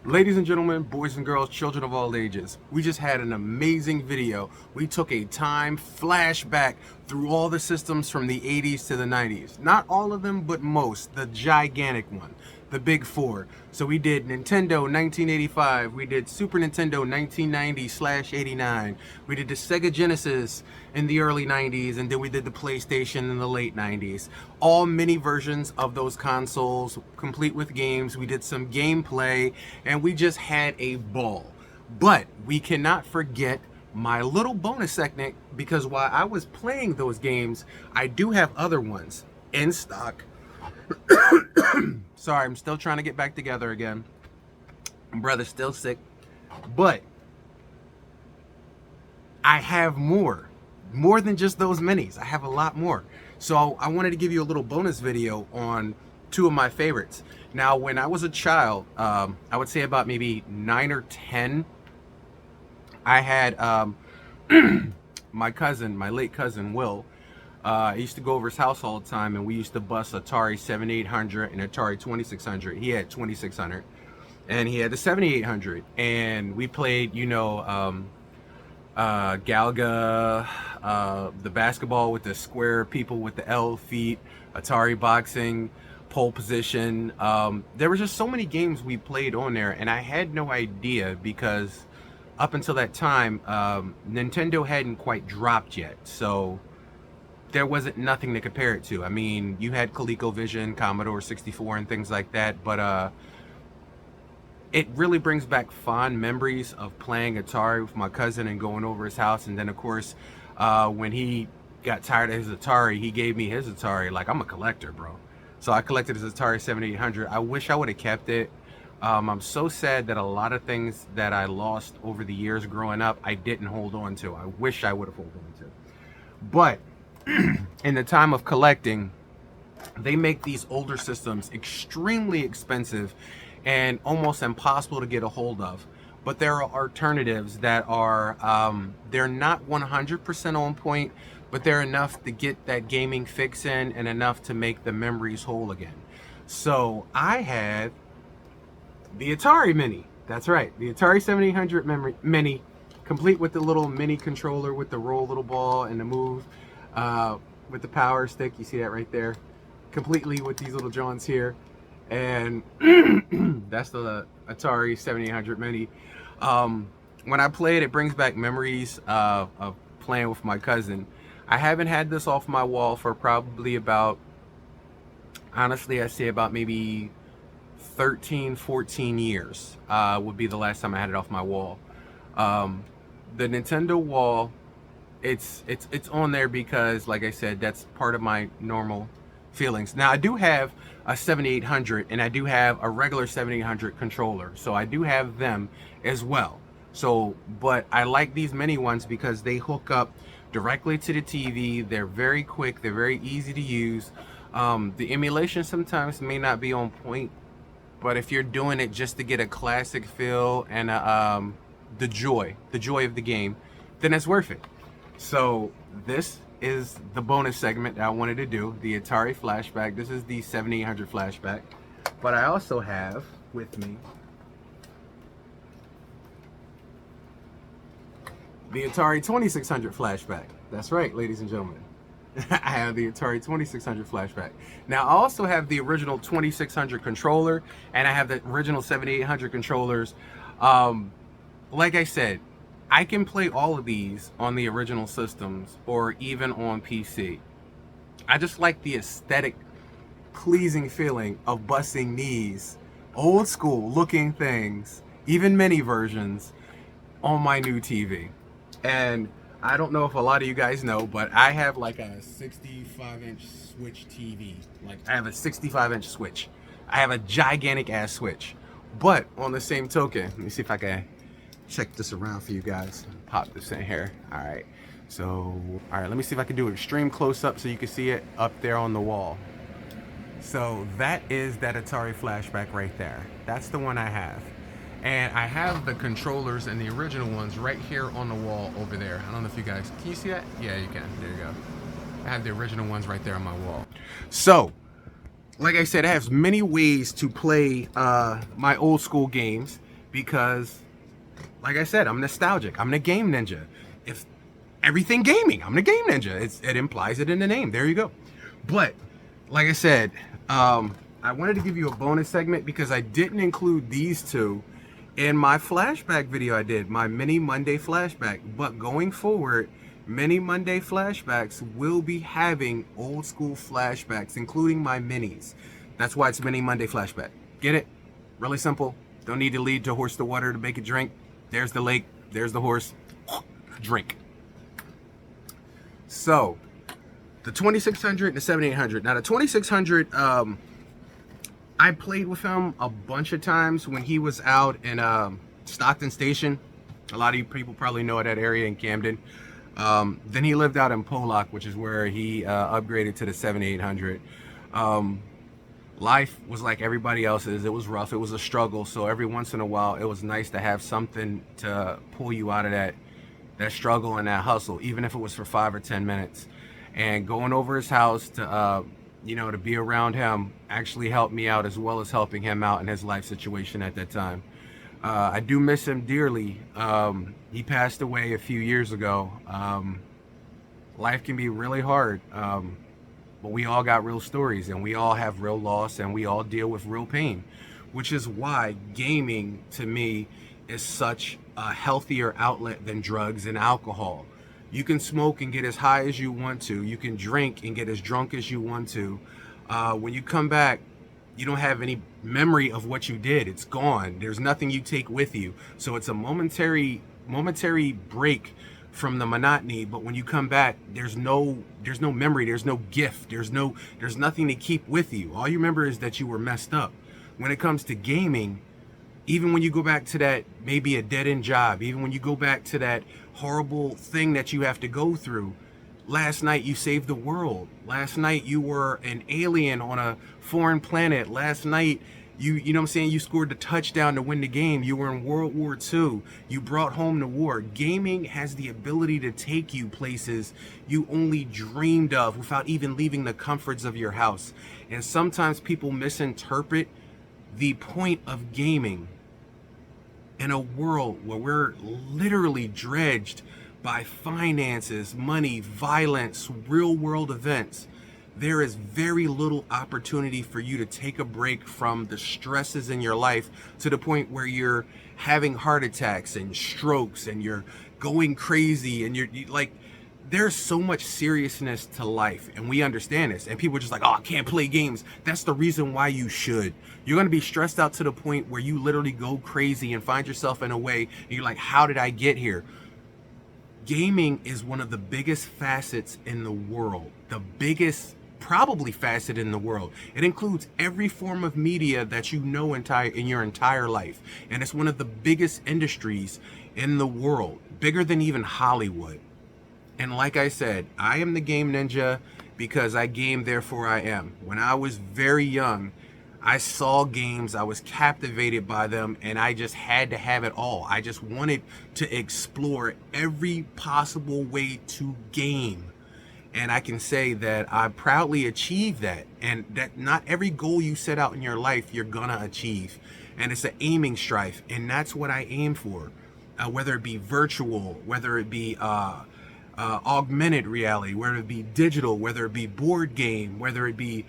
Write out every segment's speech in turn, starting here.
Ladies and gentlemen, boys and girls, children of all ages, we just had an amazing video. We took a time flashback through all the systems from the 80s to the 90s. Not all of them, but most. The gigantic one, the big four. So we did Nintendo 1985, we did Super Nintendo 1990/89, we did the Sega Genesis in the early 90s, and then we did the PlayStation in the late 90s. All mini versions of those consoles, complete with games. We did some gameplay, and we just had a ball. But we cannot forget my little bonus segment, because while I was playing those games, I do have other ones in stock. Sorry, I'm still trying to get back together again. My brother's still sick. But I have more than just those minis. I have a lot more. So I wanted to give you a little bonus video on two of my favorites. Now, when I was a child, I would say about maybe 9 or 10, I had my cousin, my late cousin Will. I used to go over his house all the time, and we used to bust Atari 7800 and Atari 2600. He had 2600, and he had the 7800, and we played, Galga, the basketball with the square people with the L feet, Atari boxing, pole position. There were just so many games we played on there, and I had no idea, because up until that time, Nintendo hadn't quite dropped yet, so there wasn't nothing to compare it to. I mean, you had ColecoVision, Commodore 64, and things like that, but it really brings back fond memories of playing Atari with my cousin and going over his house. And then, of course, when he got tired of his Atari, he gave me his Atari. Like, I'm a collector, bro. So I collected his Atari 7800. I wish I would have kept it. I'm so sad that a lot of things that I lost over the years growing up, I didn't hold on to. I wish I would have held on to. But in the time of collecting, they make these older systems extremely expensive and almost impossible to get a hold of. But there are alternatives that are, they're not 100% on point, but they're enough to get that gaming fix in and enough to make the memories whole again. So I had the Atari Mini. That's right, the Atari 7800 Mini, complete with the little mini controller with the roll little ball and the move, with the power stick. You see that right there, completely with these little joints here. And that's the Atari 7800 Mini. When I play it, it brings back memories of playing with my cousin. I haven't had this off my wall for probably about, honestly, I'd say about maybe 13, 14 years would be the last time I had it off my wall. The Nintendo wall, it's on there because, like I said, that's part of my normal feelings. Now, I do have a 7800, and I do have a regular 7800 controller, so I do have them as well. So, but I like these mini ones because they hook up directly to the TV. They're very quick, they're very easy to use. The emulation sometimes may not be on point, but if you're doing it just to get a classic feel and the joy of the game, then it's worth it. So this is the bonus segment that I wanted to do, the Atari flashback. This is the 7800 flashback, but I also have with me the Atari 2600 flashback. That's right, ladies and gentlemen. I have the Atari 2600 flashback. Now, I also have the original 2600 controller, and I have the original 7800 controllers. Like I said, I can play all of these on the original systems or even on PC. I just like the aesthetic, pleasing feeling of busting these old school looking things, even mini versions, on my new TV. And I don't know if a lot of you guys know, but I have like a 65-inch Switch TV. Like, I have a 65-inch Switch. I have a gigantic ass Switch. But on the same token, let me see if I can check this around for you guys. Pop this in here. Alright, so, alright, let me see if I can do an extreme close-up so you can see it up there on the wall. So that is that Atari flashback right there. That's the one I have. And I have the controllers and the original ones right here on the wall over there. I don't know if you guys, can you see that? Yeah, you can. There you go. I have the original ones right there on my wall. So, like I said, I have many ways to play my old school games. because, like I said, I'm nostalgic. I'm the game ninja. If everything gaming, I'm the game ninja. It implies it in the name. There you go. But like I said, I wanted to give you a bonus segment because I didn't include these two in my flashback video I did, my Mini Monday flashback. But going forward, Mini Monday flashbacks will be having old school flashbacks, including my minis. That's why it's Mini Monday flashback. Get it? Really simple. Don't need to lead to horse to water to make it drink. There's the lake. There's the horse. Drink. So, the 2600 and the 7800. Now, the 2600, I played with him a bunch of times when he was out in Stockton Station. A lot of you people probably know that area in Camden. Then he lived out in Pollock, which is where he upgraded to the 7800. Life was like everybody else's. It was rough. It was a struggle. So every once in a while, it was nice to have something to pull you out of that struggle and that hustle, even if it was for 5 or 10 minutes. And going over his house to, to be around him actually helped me out, as well as helping him out in his life situation at that time. I do miss him dearly. He passed away a few years ago. Life can be really hard. But we all got real stories, and we all have real loss, and we all deal with real pain, which is why gaming to me is such a healthier outlet than drugs and alcohol. You can smoke and get as high as you want to. You can drink and get as drunk as you want to. When you come back, you don't have any memory of what you did. It's gone. There's nothing you take with you. So it's a momentary break from the monotony, but when you come back, there's no memory, there's no gift, there's nothing to keep with you. All you remember is that you were messed up. When it comes to gaming, even when you go back to that maybe a dead-end job, even when you go back to that horrible thing that you have to go through, last night you saved the world. Last night you were an alien on a foreign planet. Last night you know what I'm saying, you scored the touchdown to win the game. You were in World War II. You brought home the war. Gaming has the ability to take you places you only dreamed of without even leaving the comforts of your house. And sometimes people misinterpret the point of gaming in a world where we're literally dredged by finances, money, violence, real world events. There is very little opportunity for you to take a break from the stresses in your life to the point where you're having heart attacks and strokes and you're going crazy and you're like, there's so much seriousness to life, and we understand this. And people are just like, oh, I can't play games. That's the reason why you should. You're going to be stressed out to the point where you literally go crazy and find yourself in a way and you're like, how did I get here? Gaming is one of the biggest facets in the world, the biggest probably facet in the world. It includes every form of media that you know in your entire life, and it's one of the biggest industries in the world, bigger than even Hollywood. And like I said, I am the game ninja because I game, therefore I am. When I was very young, I saw games, I was captivated by them, and I just had to have it all. I just wanted to explore every possible way to game. And I can say that I proudly achieved that, and that not every goal you set out in your life you're gonna achieve. And it's an aiming strife, and that's what I aim for. Whether it be virtual, whether it be augmented reality, whether it be digital, whether it be board game, whether it be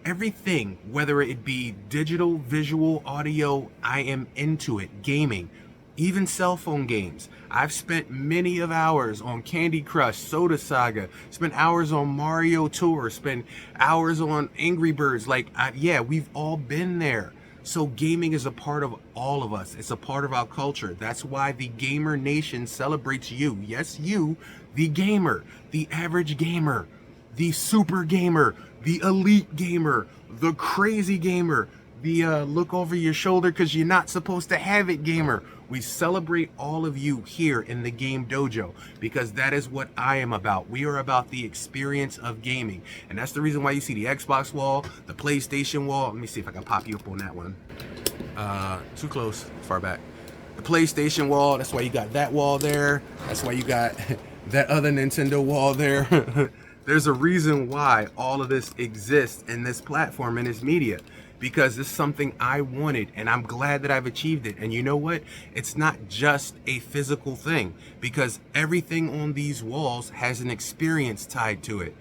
everything, whether it be digital, visual, audio, I am into it. Gaming, even cell phone games. I've spent many of hours on Candy Crush, Soda Saga, spent hours on Mario Tour, spent hours on Angry Birds. Yeah, we've all been there. So gaming is a part of all of us. It's a part of our culture. That's why the gamer nation celebrates you. Yes, you, the gamer, the average gamer, the super gamer, the elite gamer, the crazy gamer, the look over your shoulder because you're not supposed to have it gamer. We celebrate all of you here in the Game Dojo because that is what I am about. We are about the experience of gaming. And that's the reason why you see the Xbox wall, the PlayStation wall. Let me see if I can pop you up on that one. Too close, far back. The PlayStation wall, that's why you got that wall there. That's why you got that other Nintendo wall there. There's a reason why all of this exists in this platform, in this media. because it's something I wanted, and I'm glad that I've achieved it. And you know what? It's not just a physical thing, because everything on these walls has an experience tied to it.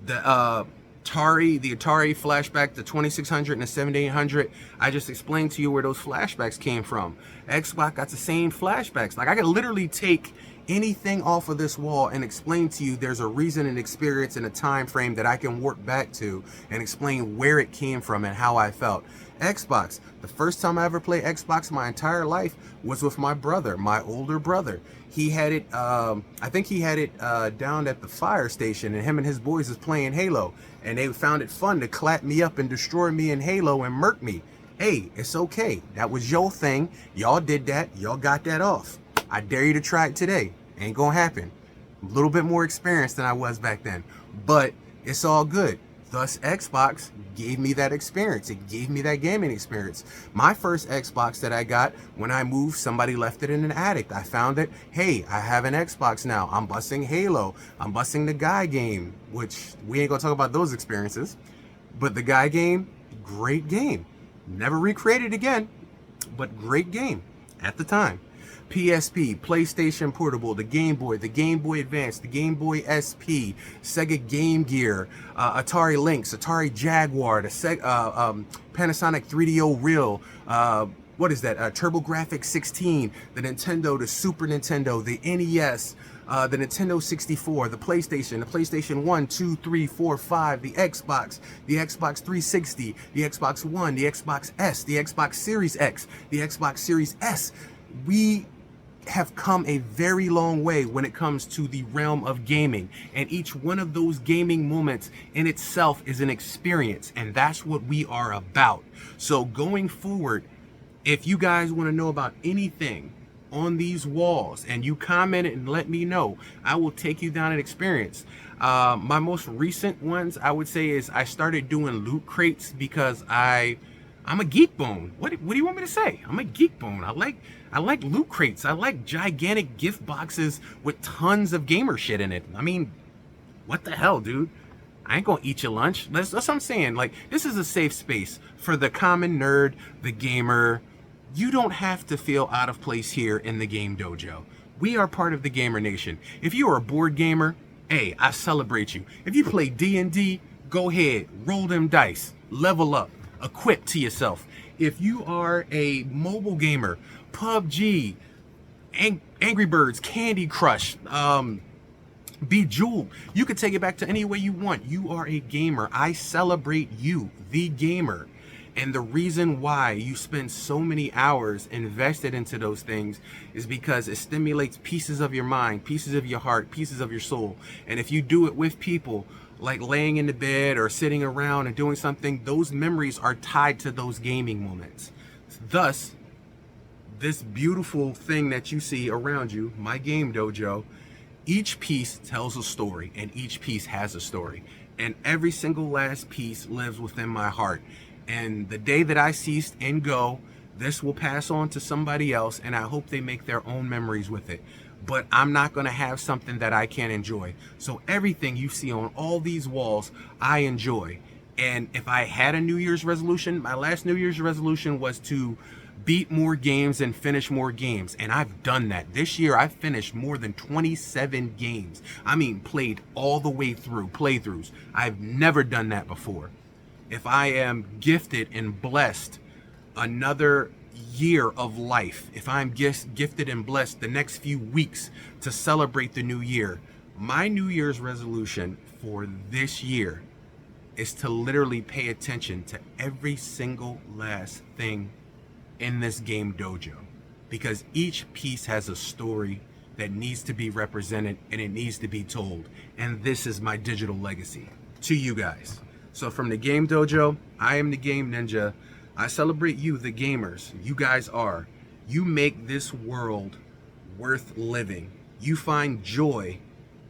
The Atari flashback, the 2600 and the 7800, I just explained to you where those flashbacks came from. Xbox got the same flashbacks. Like, I could literally take anything off of this wall and explain to you there's a reason and experience and a time frame that I can work back to and explain where it came from and how I felt. Xbox, the first time I ever played Xbox my entire life was with my brother, my older brother. He had it, I think he had it down at the fire station, and him and his boys was playing Halo, and they found it fun to clap me up and destroy me in Halo and murk me. Hey, it's okay. That was your thing. Y'all did that. Y'all got that off. I dare you to try it today. Ain't gonna happen. A little bit more experienced than I was back then, but it's all good. Thus, Xbox gave me that experience. It gave me that gaming experience. My first Xbox that I got, when I moved, somebody left it in an attic. I found it. Hey, I have an Xbox now. I'm busting Halo. I'm busting the Guy game, which we ain't gonna talk about those experiences. But the Guy game, great game. Never recreated again, but great game at the time. PSP, PlayStation Portable, the Game Boy Advance, the Game Boy SP, Sega Game Gear, Atari Lynx, Atari Jaguar, the Panasonic 3DO Reel, what is that? TurboGrafx 16, the Nintendo, the Super Nintendo, the NES, the Nintendo 64, the PlayStation 1, 2, 3, 4, 5, the Xbox 360, the Xbox One, the Xbox S, the Xbox Series X, the Xbox Series S. We have come a very long way when it comes to the realm of gaming, and each one of those gaming moments in itself is an experience, and that's what we are about. So going forward, if you guys want to know about anything on these walls and you comment it and let me know, I will take you down an experience. My most recent ones, I would say, is I started doing loot crates because I'm a geek bone. What do you want me to say? I'm a geek bone. I like loot crates. I like gigantic gift boxes with tons of gamer shit in it. I mean, what the hell, dude? I ain't gonna eat your lunch. That's what I'm saying. Like, this is a safe space for the common nerd, the gamer. You don't have to feel out of place here in the Game Dojo. We are part of the Gamer Nation. If you are a board gamer, hey, I celebrate you. If you play D&D, go ahead, roll them dice, level up, equip to yourself. If you are a mobile gamer, PUBG, Angry Birds, Candy Crush, Bejeweled, you can take it back to any way you want. You are a gamer. I celebrate you, the gamer. And the reason why you spend so many hours invested into those things is because it stimulates pieces of your mind, pieces of your heart, pieces of your soul. And if you do it with people, like laying in the bed or sitting around and doing something, those memories are tied to those gaming moments. Thus, this beautiful thing that you see around you, my Game Dojo, each piece tells a story, and each piece has a story. And every single last piece lives within my heart. And the day that I cease and go, this will pass on to somebody else, and I hope they make their own memories with it. But I'm not going to have something that I can't enjoy. So everything you see on all these walls, I enjoy. And if I had a New Year's resolution, my last New Year's resolution was to beat more games and finish more games. And I've done that. This year, I've finished more than 27 games. I mean, played all the way through, playthroughs. I've never done that before. If I am gifted and blessed another year of life, if I'm gifted and blessed the next few weeks to celebrate the new year, my New Year's resolution for this year is to literally pay attention to every single last thing in this Game Dojo, because each piece has a story that needs to be represented and it needs to be told. And this is my digital legacy to you guys. So from the Game Dojo, I am the Game Ninja. I celebrate you, the gamers. You guys are. You make this world worth living. You find joy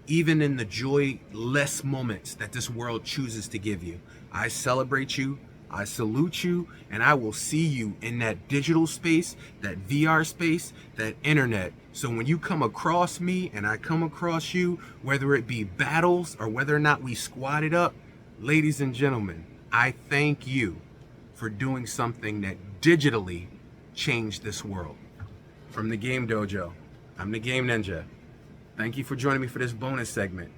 even in the joyless moments that this world chooses to give you. I celebrate you. I salute you, and I will see you in that digital space, that VR space, that internet. So when you come across me and I come across you, whether it be battles or whether or not we squatted up, ladies and gentlemen, I thank you for doing something that digitally changed this world. From the Game Dojo, I'm the Game Ninja. Thank you for joining me for this bonus segment.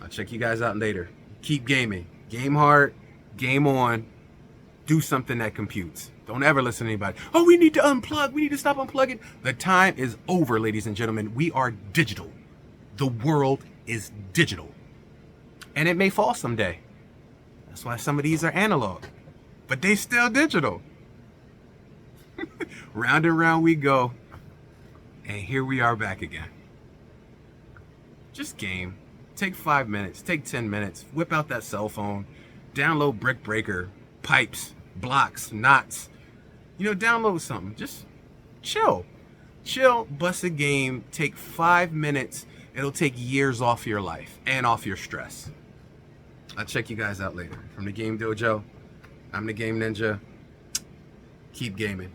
I'll check you guys out later. Keep gaming. Game hard, game on. Do something that computes. Don't ever listen to anybody. Oh, we need to unplug. We need to stop unplugging. The time is over, ladies and gentlemen. We are digital. The world is digital. And it may fall someday. That's why some of these are analog. But they still digital. Round and round we go. And here we are back again. Just game. Take 5 minutes. Take 10 minutes. Whip out that cell phone. Download Brick Breaker. Pipes. Blocks. Knots. Download something. Just chill. Chill. Bust a game. Take 5 minutes. It'll take years off your life. And off your stress. I'll check you guys out later. From the Game Dojo, I'm the Game Ninja. Keep gaming.